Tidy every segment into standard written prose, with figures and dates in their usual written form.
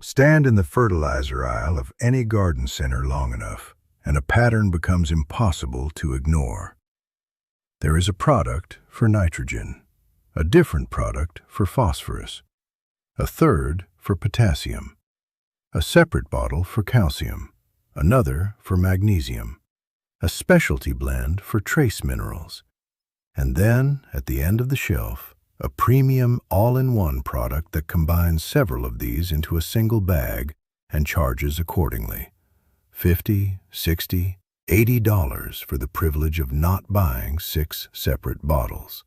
Stand in the fertilizer aisle of any garden center long enough, and a pattern becomes impossible to ignore. There is a product for nitrogen, a different product for phosphorus, a third for potassium, a separate bottle for calcium, another for magnesium, a specialty blend for trace minerals, and then, at the end of the shelf, a premium all-in-one product that combines several of these into a single bag and charges accordingly. $50, $60, $80 for the privilege of not buying 6 separate bottles.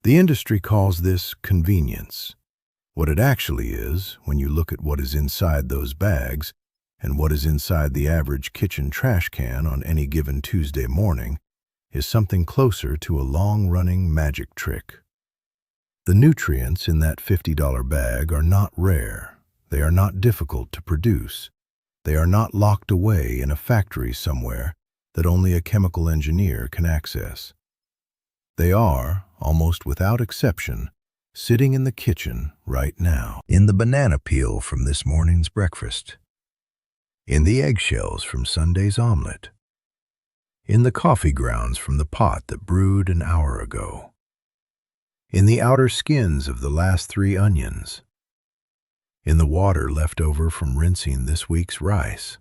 The industry calls this convenience. What it actually is, when you look at what is inside those bags and what is inside the average kitchen trash can on any given Tuesday morning, is something closer to a long-running magic trick. The nutrients in that $50 bag are not rare. They are not difficult to produce. They are not locked away in a factory somewhere that only a chemical engineer can access. They are, almost without exception, sitting in the kitchen right now. In the banana peel from this morning's breakfast. In the eggshells from Sunday's omelet. In the coffee grounds from the pot that brewed an hour ago. In the outer skins of the last 3 onions. In the water left over from rinsing this week's rice.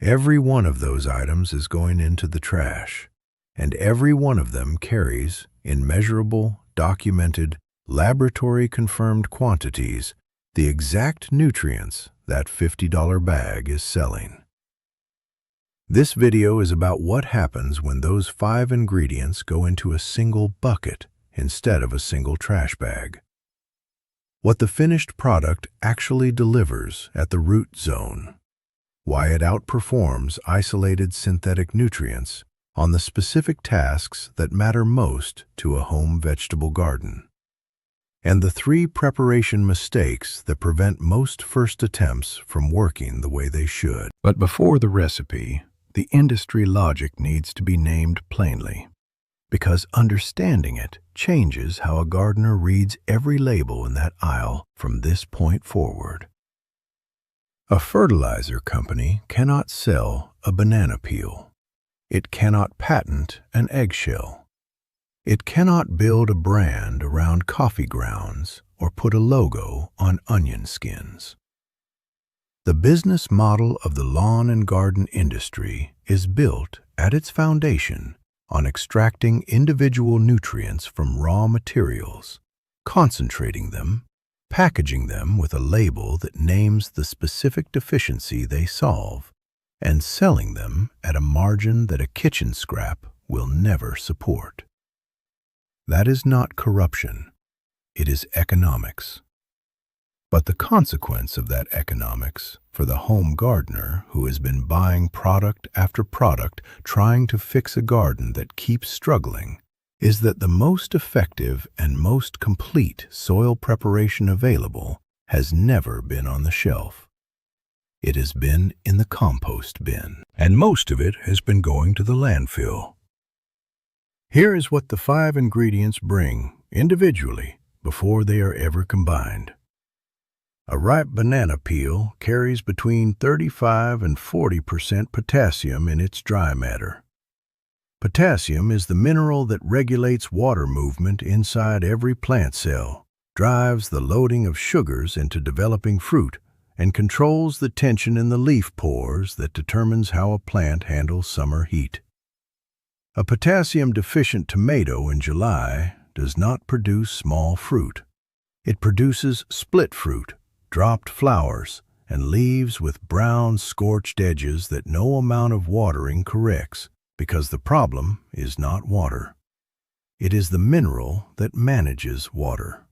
Every one of those items is going into the trash, and every one of them carries, in measurable, documented, laboratory-confirmed quantities, the exact nutrients that $50 bag is selling. This video is about what happens when those 5 ingredients go into a single bucket instead of a single trash bag. What the finished product actually delivers at the root zone. Why it outperforms isolated synthetic nutrients on the specific tasks that matter most to a home vegetable garden. And the 3 preparation mistakes that prevent most first attempts from working the way they should. But before the recipe, the industry logic needs to be named plainly, because understanding it changes how a gardener reads every label in that aisle from this point forward. A fertilizer company cannot sell a banana peel. It cannot patent an eggshell. It cannot build a brand around coffee grounds or put a logo on onion skins. The business model of the lawn and garden industry is built at its foundation on extracting individual nutrients from raw materials, concentrating them, packaging them with a label that names the specific deficiency they solve, and selling them at a margin that a kitchen scrap will never support. That is not corruption, it is economics. But the consequence of that economics for the home gardener who has been buying product after product trying to fix a garden that keeps struggling is that the most effective and most complete soil preparation available has never been on the shelf. It has been in the compost bin, and most of it has been going to the landfill. Here is what the 5 ingredients bring, individually, before they are ever combined. A ripe banana peel carries between 35 and 40% potassium in its dry matter. Potassium is the mineral that regulates water movement inside every plant cell, drives the loading of sugars into developing fruit, and controls the tension in the leaf pores that determines how a plant handles summer heat. A potassium-deficient tomato in July does not produce small fruit. It produces split fruit, dropped flowers, and leaves with brown, scorched edges that no amount of watering corrects, because the problem is not water. It is the mineral that manages water.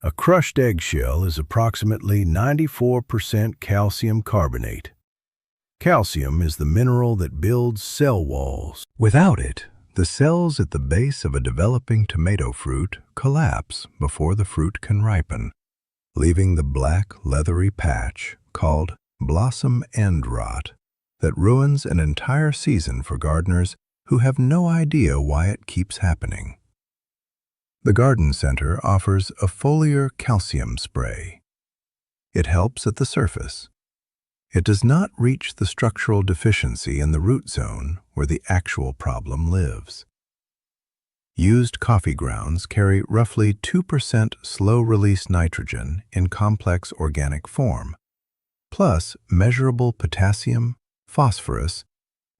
A crushed eggshell is approximately 94% calcium carbonate. Calcium is the mineral that builds cell walls. Without it, the cells at the base of a developing tomato fruit collapse before the fruit can ripen, leaving the black, leathery patch called blossom end rot that ruins an entire season for gardeners who have no idea why it keeps happening. The garden center offers a foliar calcium spray. It helps at the surface. It does not reach the structural deficiency in the root zone where the actual problem lives. Used coffee grounds carry roughly 2% slow-release nitrogen in complex organic form, plus measurable potassium, phosphorus,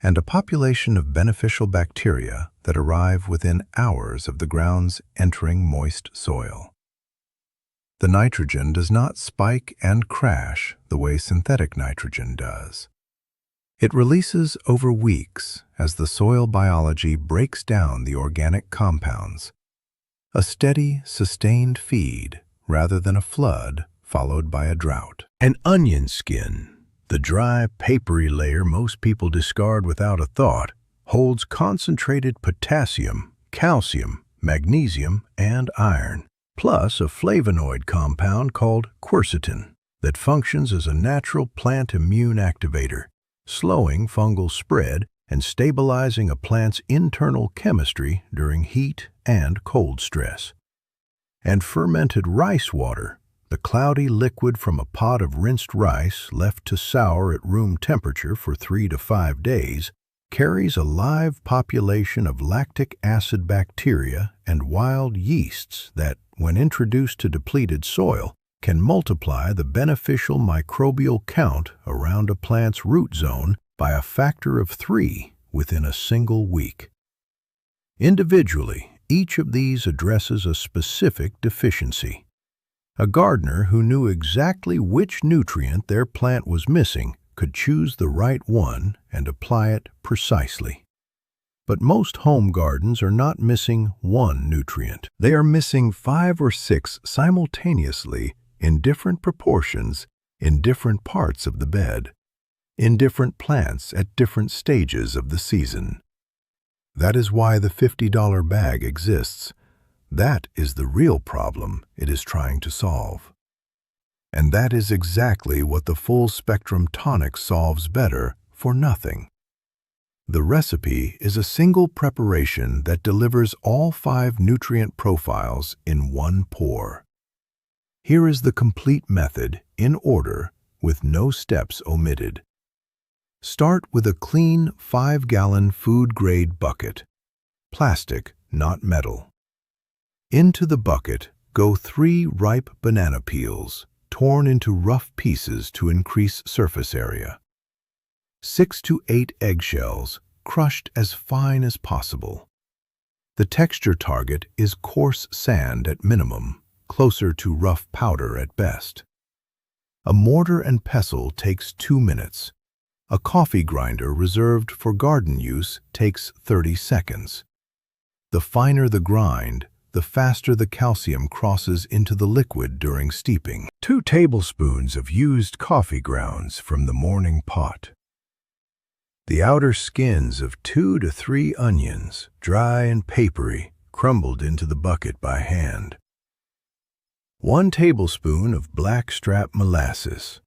and a population of beneficial bacteria that arrive within hours of the grounds entering moist soil. The nitrogen does not spike and crash the way synthetic nitrogen does. It releases over weeks as the soil biology breaks down the organic compounds, a steady, sustained feed rather than a flood followed by a drought. An onion skin, the dry, papery layer most people discard without a thought, holds concentrated potassium, calcium, magnesium, and iron, plus a flavonoid compound called quercetin that functions as a natural plant immune activator, slowing fungal spread and stabilizing a plant's internal chemistry during heat and cold stress. And fermented rice water, the cloudy liquid from a pot of rinsed rice left to sour at room temperature for 3 to 5 days, carries a live population of lactic acid bacteria and wild yeasts that, when introduced to depleted soil, can multiply the beneficial microbial count around a plant's root zone by a factor of 3 within a single week. Individually, each of these addresses a specific deficiency. A gardener who knew exactly which nutrient their plant was missing could choose the right one and apply it precisely. But most home gardens are not missing one nutrient. They are missing 5 or 6 simultaneously in different proportions in different parts of the bed, in different plants at different stages of the season. That is why the $50 bag exists. That is the real problem it is trying to solve. And that is exactly what the full-spectrum tonic solves better for nothing. The recipe is a single preparation that delivers all 5 nutrient profiles in one pour. Here is the complete method, in order, with no steps omitted. Start with a clean 5-gallon food-grade bucket, plastic, not metal. Into the bucket go 3 ripe banana peels, torn into rough pieces to increase surface area. 6 to 8 eggshells, crushed as fine as possible. The texture target is coarse sand at minimum, closer to rough powder at best. A mortar and pestle takes 2 minutes. A coffee grinder reserved for garden use takes 30 seconds. The finer the grind, the faster the calcium crosses into the liquid during steeping. 2 tablespoons of used coffee grounds from the morning pot. The outer skins of 2 to 3 onions, dry and papery, crumbled into the bucket by hand. 1 tablespoon of blackstrap molasses.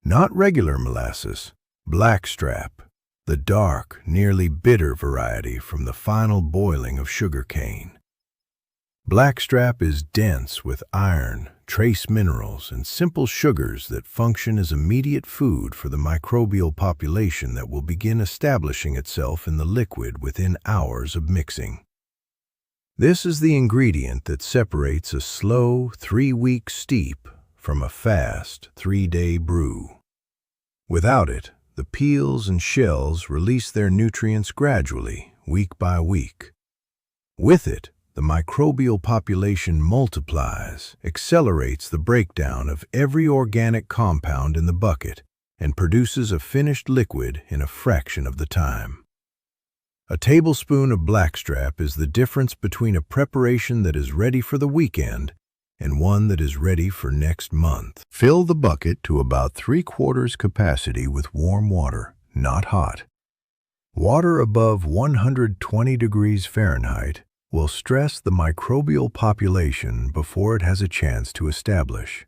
Not regular molasses, blackstrap, the dark, nearly bitter variety from the final boiling of sugar cane. Blackstrap is dense with iron, trace minerals, and simple sugars that function as immediate food for the microbial population that will begin establishing itself in the liquid within hours of mixing. This is the ingredient that separates a slow 3-week steep from a fast 3-day brew. Without it, the peels and shells release their nutrients gradually, week by week. With it, the microbial population multiplies, accelerates the breakdown of every organic compound in the bucket, and produces a finished liquid in a fraction of the time. A tablespoon of blackstrap is the difference between a preparation that is ready for the weekend and one that is ready for next month. Fill the bucket to about 3/4 capacity with warm water, not hot. Water above 120 degrees Fahrenheit will stress the microbial population before it has a chance to establish.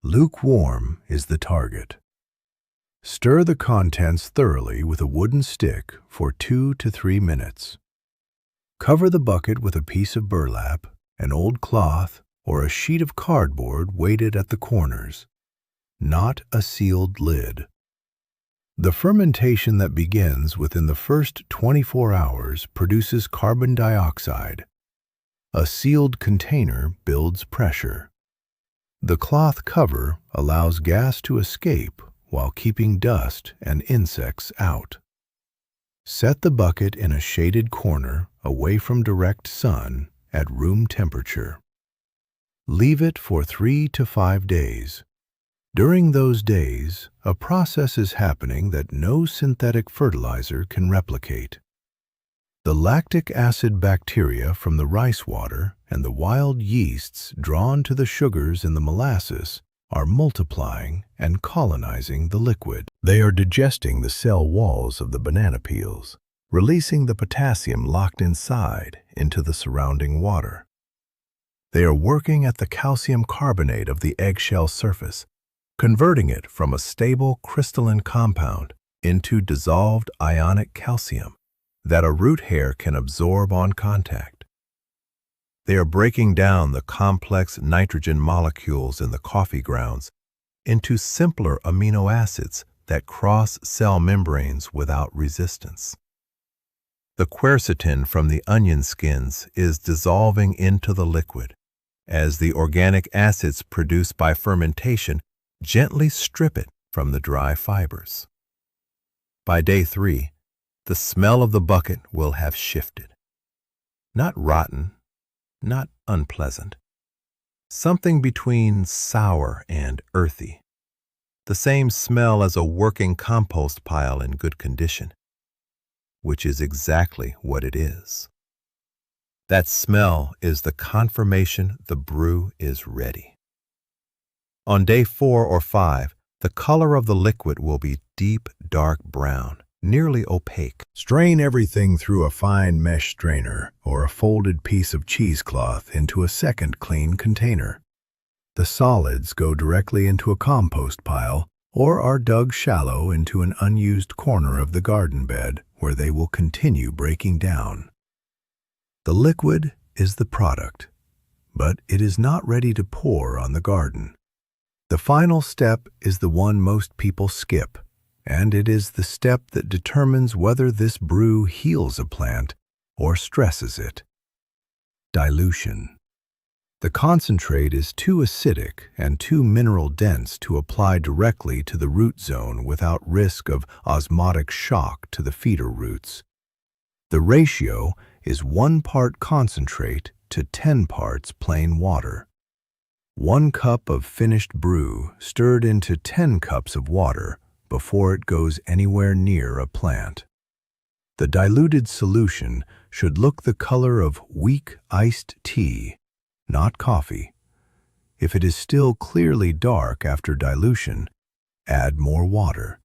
Lukewarm is the target. Stir the contents thoroughly with a wooden stick for 2 to 3 minutes. Cover the bucket with a piece of burlap, an old cloth, or a sheet of cardboard weighted at the corners. not a sealed lid. The fermentation that begins within the first 24 hours produces carbon dioxide. A sealed container builds pressure. The cloth cover allows gas to escape while keeping dust and insects out. Set the bucket in a shaded corner away from direct sun at room temperature. Leave it for 3 to 5 days. During those days, a process is happening that no synthetic fertilizer can replicate. The lactic acid bacteria from the rice water and the wild yeasts drawn to the sugars in the molasses are multiplying and colonizing the liquid. They are digesting the cell walls of the banana peels, releasing the potassium locked inside into the surrounding water. They are working at the calcium carbonate of the eggshell surface, converting it from a stable crystalline compound into dissolved ionic calcium that a root hair can absorb on contact. They are breaking down the complex nitrogen molecules in the coffee grounds into simpler amino acids that cross cell membranes without resistance. The quercetin from the onion skins is dissolving into the liquid as the organic acids produced by fermentation gently strip it from the dry fibers. By day 3, the smell of the bucket will have shifted. Not rotten, not unpleasant. Something between sour and earthy. The same smell as a working compost pile in good condition, which is exactly what it is. That smell is the confirmation the brew is ready. On day 4 or 5, the color of the liquid will be deep, dark brown, nearly opaque. Strain everything through a fine mesh strainer or a folded piece of cheesecloth into a second clean container. The solids go directly into a compost pile or are dug shallow into an unused corner of the garden bed where they will continue breaking down. The liquid is the product, but it is not ready to pour on the garden. The final step is the one most people skip, and it is the step that determines whether this brew heals a plant or stresses it. Dilution. The concentrate is too acidic and too mineral-dense to apply directly to the root zone without risk of osmotic shock to the feeder roots. The ratio is 1 part concentrate to 10 parts plain water. 1 cup of finished brew stirred into 10 cups of water before it goes anywhere near a plant. The diluted solution should look the color of weak iced tea, not coffee. If it is still clearly dark after dilution, add more water.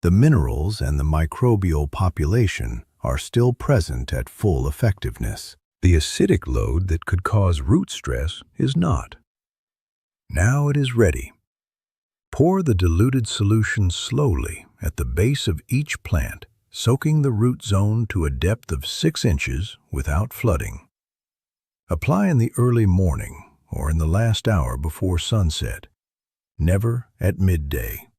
The minerals and the microbial population are still present at full effectiveness. The acidic load that could cause root stress is not. Now it is ready. Pour the diluted solution slowly at the base of each plant, soaking the root zone to a depth of 6 inches without flooding. Apply in the early morning or in the last hour before sunset, never at midday.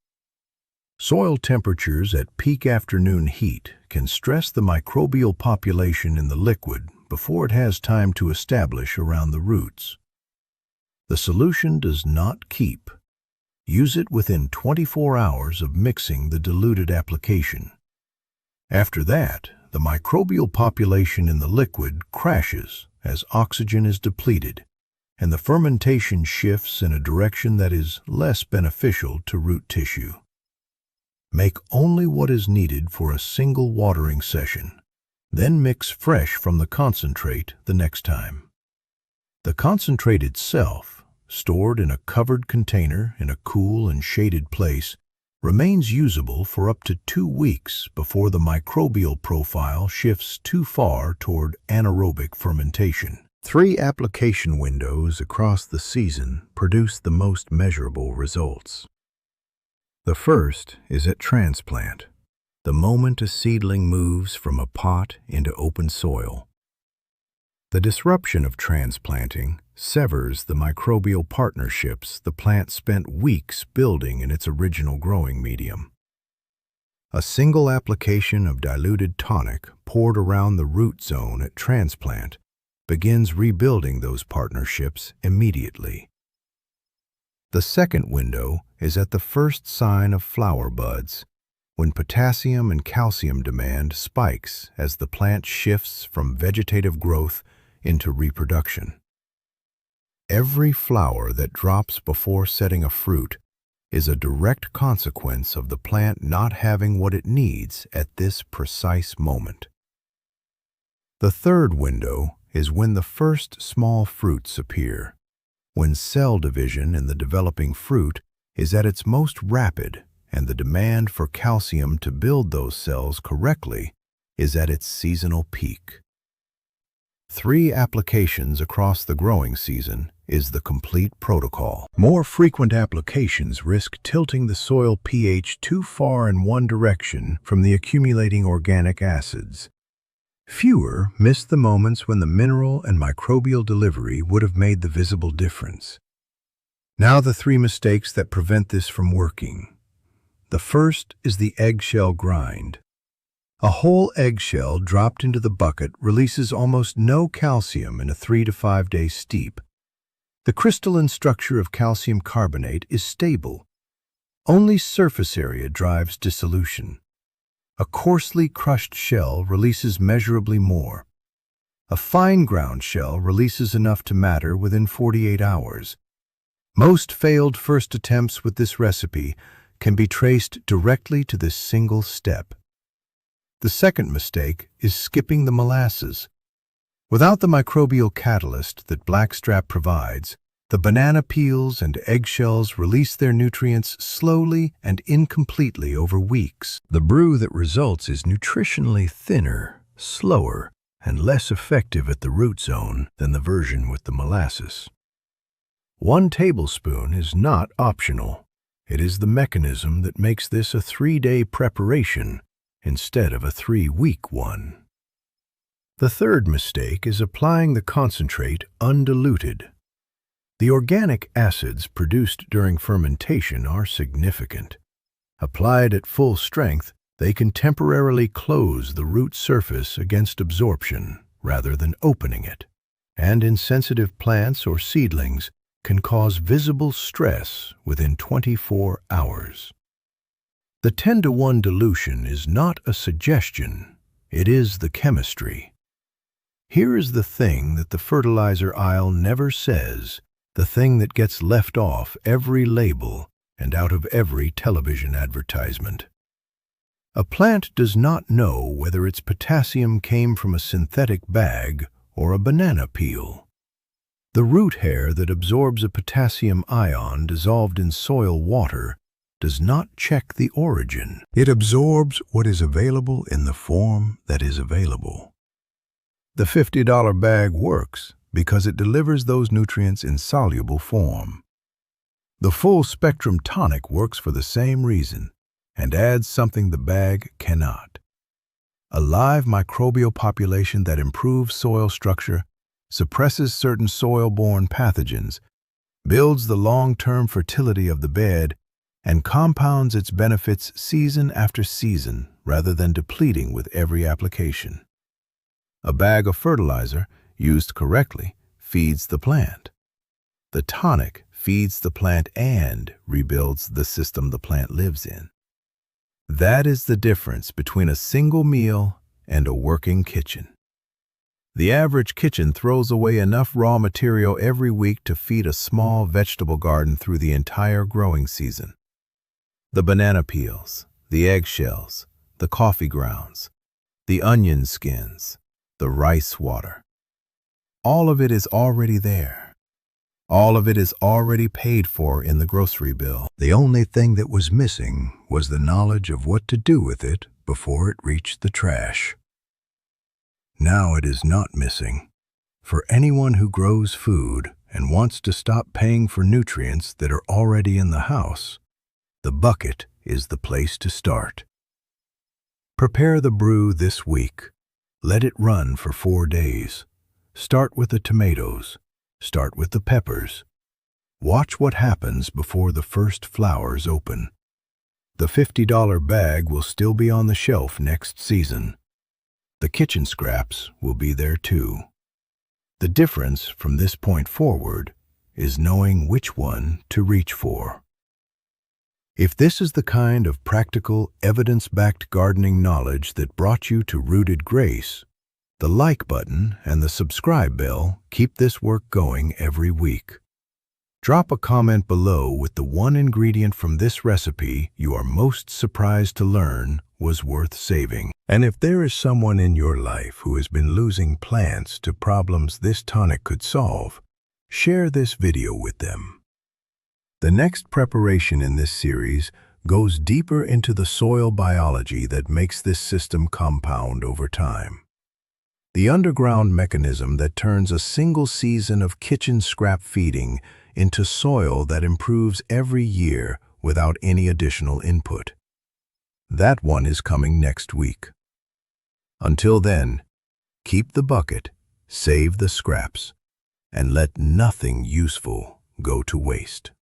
Soil temperatures at peak afternoon heat can stress the microbial population in the liquid before it has time to establish around the roots. The solution does not keep. Use it within 24 hours of mixing the diluted application. After that, the microbial population in the liquid crashes as oxygen is depleted, and the fermentation shifts in a direction that is less beneficial to root tissue. Make only what is needed for a single watering session, then mix fresh from the concentrate the next time. The concentrate itself, stored in a covered container in a cool and shaded place, remains usable for up to 2 weeks before the microbial profile shifts too far toward anaerobic fermentation. 3 application windows across the season produce the most measurable results. The first is at transplant, the moment a seedling moves from a pot into open soil. The disruption of transplanting severs the microbial partnerships the plant spent weeks building in its original growing medium. A single application of diluted tonic poured around the root zone at transplant begins rebuilding those partnerships immediately. The second window is at the first sign of flower buds, when potassium and calcium demand spikes as the plant shifts from vegetative growth into reproduction. Every flower that drops before setting a fruit is a direct consequence of the plant not having what it needs at this precise moment. The third window is when the first small fruits appear, when cell division in the developing fruit is at its most rapid and the demand for calcium to build those cells correctly is at its seasonal peak. 3 applications across the growing season is the complete protocol. More frequent applications risk tilting the soil pH too far in one direction from the accumulating organic acids. Fewer miss the moments when the mineral and microbial delivery would have made the visible difference. Now the 3 mistakes that prevent this from working. The first is the eggshell grind. A whole eggshell dropped into the bucket releases almost no calcium in a 3 to 5 day steep. The crystalline structure of calcium carbonate is stable. Only surface area drives dissolution. A coarsely crushed shell releases measurably more. A fine ground shell releases enough to matter within 48 hours. Most failed first attempts with this recipe can be traced directly to this single step. The second mistake is skipping the molasses. Without the microbial catalyst that blackstrap provides, the banana peels and eggshells release their nutrients slowly and incompletely over weeks. The brew that results is nutritionally thinner, slower, and less effective at the root zone than the version with the molasses. 1 tablespoon is not optional. It is the mechanism that makes this a 3-day preparation instead of a 3-week one. The third mistake is applying the concentrate undiluted. The organic acids produced during fermentation are significant. Applied at full strength, they can temporarily close the root surface against absorption rather than opening it, and in sensitive plants or seedlings can cause visible stress within 24 hours. The 10-to-1 dilution is not a suggestion, it is the chemistry. Here is the thing that the fertilizer aisle never says, the thing that gets left off every label and out of every television advertisement. A plant does not know whether its potassium came from a synthetic bag or a banana peel. The root hair that absorbs a potassium ion dissolved in soil water does not check the origin. It absorbs what is available in the form that is available. The $50 bag works because it delivers those nutrients in soluble form. The full-spectrum tonic works for the same reason and adds something the bag cannot. A live microbial population that improves soil structure, suppresses certain soil-borne pathogens, builds the long-term fertility of the bed, and compounds its benefits season after season rather than depleting with every application. A bag of fertilizer, used correctly, feeds the plant. The tonic feeds the plant and rebuilds the system the plant lives in. That is the difference between a single meal and a working kitchen. The average kitchen throws away enough raw material every week to feed a small vegetable garden through the entire growing season. The banana peels, the eggshells, the coffee grounds, the onion skins, the rice water. All of it is already there. All of it is already paid for in the grocery bill. The only thing that was missing was the knowledge of what to do with it before it reached the trash. Now it is not missing. For anyone who grows food and wants to stop paying for nutrients that are already in the house, the bucket is the place to start. Prepare the brew this week. Let it run for 4 days. Start with the tomatoes. Start with the peppers. Watch what happens before the first flowers open. The $50 bag will still be on the shelf next season. The kitchen scraps will be there too. The difference from this point forward is knowing which one to reach for. If this is the kind of practical, evidence-backed gardening knowledge that brought you to Rooted Grace, the like button and the subscribe bell keep this work going every week. Drop a comment below with the one ingredient from this recipe you are most surprised to learn was worth saving. And if there is someone in your life who has been losing plants to problems this tonic could solve, share this video with them. The next preparation in this series goes deeper into the soil biology that makes this system compound over time. The underground mechanism that turns a single season of kitchen scrap feeding into soil that improves every year without any additional input. That one is coming next week. Until then, keep the bucket, save the scraps, and let nothing useful go to waste.